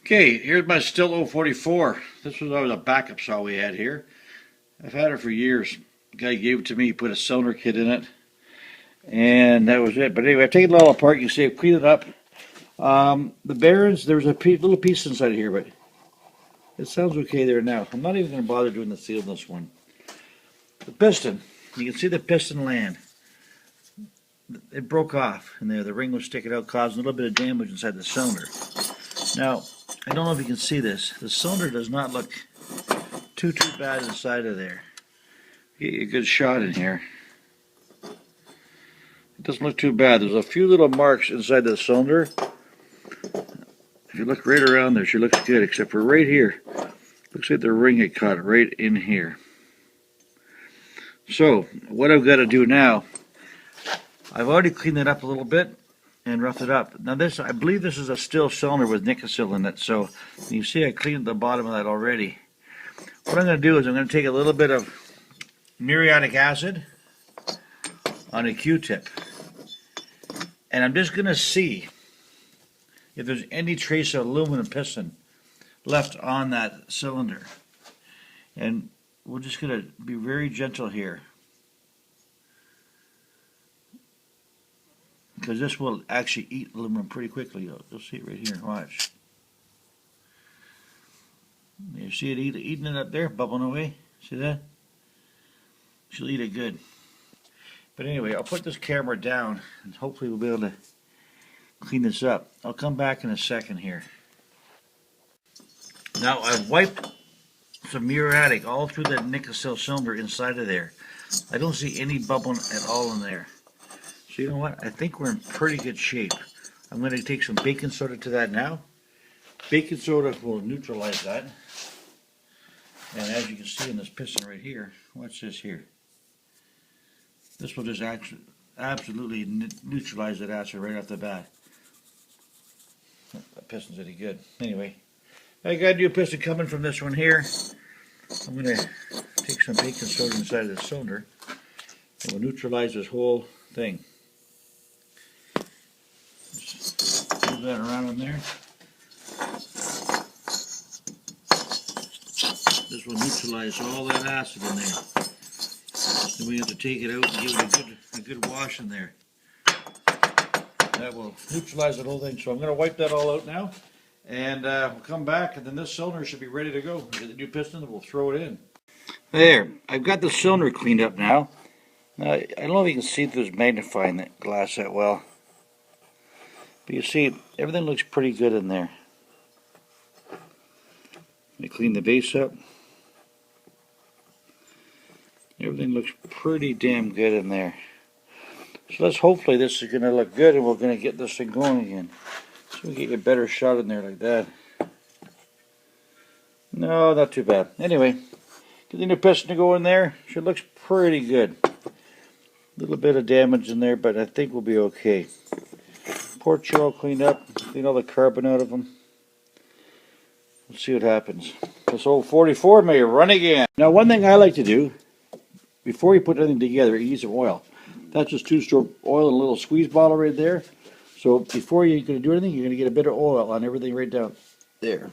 Okay, here's my Stihl 044. This was always a backup saw we had here. I've had it for years. The guy gave it to me, put a cylinder kit in it, and that was it. But anyway, I've taken it all apart. You see, I've cleaned it up. The bearings, there's a little piece inside here, but it sounds okay there now. I'm not even going to bother doing the seal in this one. The piston, you can see the piston land. It broke off in there. The ring was sticking out, causing a little bit of damage inside the cylinder. Now, I don't know if you can see this. The cylinder does not look too bad inside of there. Get you a good shot in here. It doesn't look too bad. There's a few little marks inside the cylinder. If you look right around there, she looks good, except for right here. Looks like the ring had caught right in here. So, what I've got to do now, I've already cleaned it up a little bit and roughed it up. Now this, I believe this is a Stihl cylinder with nickel in it, so you see I cleaned the bottom of that already. What I'm going to do is I'm going to take a little bit of muriatic acid on a Q-tip, and I'm just going to see if there's any trace of aluminum piston left on that cylinder. And we're just going to be very gentle here, because this will actually eat aluminum pretty quickly. You'll see it right here. Watch. You see it eating it up there, bubbling away? See that? She'll eat it good. But anyway, I'll put this camera down, and hopefully we'll be able to clean this up. I'll come back in a second here. Now, I've wiped some muriatic all through that nickel cylinder inside of there. I don't see any bubbling at all in there. So you know what? I think we're in pretty good shape. I'm going to take some baking soda to that now. Baking soda will neutralize that. And as you can see in this piston right here, watch this here. This will just absolutely neutralize that acid right off the bat. That piston's pretty good. Anyway, I got a new piston coming from this one here. I'm going to take some baking soda inside of the cylinder, and we'll neutralize this whole thing. Just move that around in there. This will neutralize all that acid in there. Then we have to take it out and give it a good wash in there. That will neutralize the whole thing. So I'm going to wipe that all out now, and we'll come back, and then this cylinder should be ready to go. We'll get the new piston, and we'll throw it in. There, I've got the cylinder cleaned up now. Now, I don't know if you can see through this magnifying glass that well, but you see everything looks pretty good in there. I clean the base up. Everything looks pretty damn good in there. So hopefully this is going to look good, and we're going to get this thing going again. So we get a better shot in there like that. No, not too bad. Anyway, get the new piston to go in there. She looks pretty good. A little bit of damage in there, but I think we'll be okay. Ports are all cleaned up. Clean all the carbon out of them. Let's see what happens. This old 44 may run again. Now, one thing I like to do before you put anything together, you use some oil. That's just 2-stroke oil in a little squeeze bottle right there. So before you're going to do anything, you're going to get a bit of oil on everything right down there.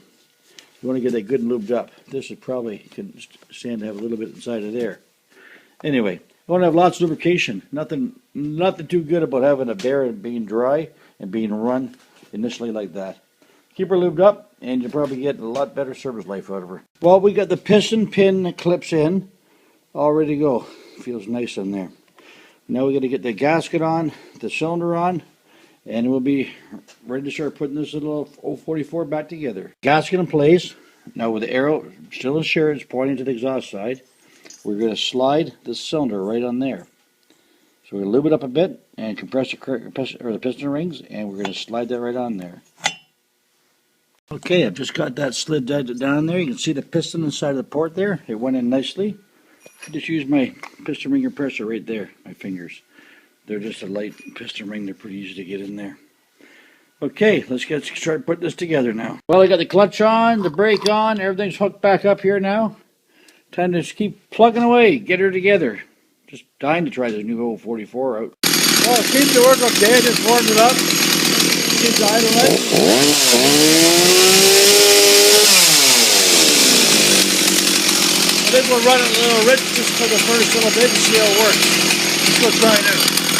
You want to get that good and lubed up. This is probably can stand to have a little bit inside of there. Anyway, you want to have lots of lubrication. Nothing too good about having a bearing being dry and being run initially like that. Keep her lubed up, and you'll probably get a lot better service life out of her. Well, we got the piston pin clips in, all ready to go. Feels nice in there. Now we're going to get the gasket on, the cylinder on, and we'll be ready to start putting this little 044 back together. Gasket in place. Now with the arrow still assured, it's pointing to the exhaust side. We're going to slide the cylinder right on there. So we're going to lube it up a bit and compress the piston rings, and we're going to slide that right on there. Okay, I've just got that slid down there. You can see the piston inside of the port there. It went in nicely. I just use my piston ring compressor right there, my fingers. They're just a light piston ring. They're pretty easy to get in there. Okay, let's start putting this together now. Well, I got the clutch on, the brake on, everything's hooked back up here now. Time to just keep plugging away, get her together. Just dying to try this new 044 out. Well, it seems to work okay. I just warmed it up. Begin to idle. I think we'll run it a little rich just for the first little bit and see how it works. Let's go try it out.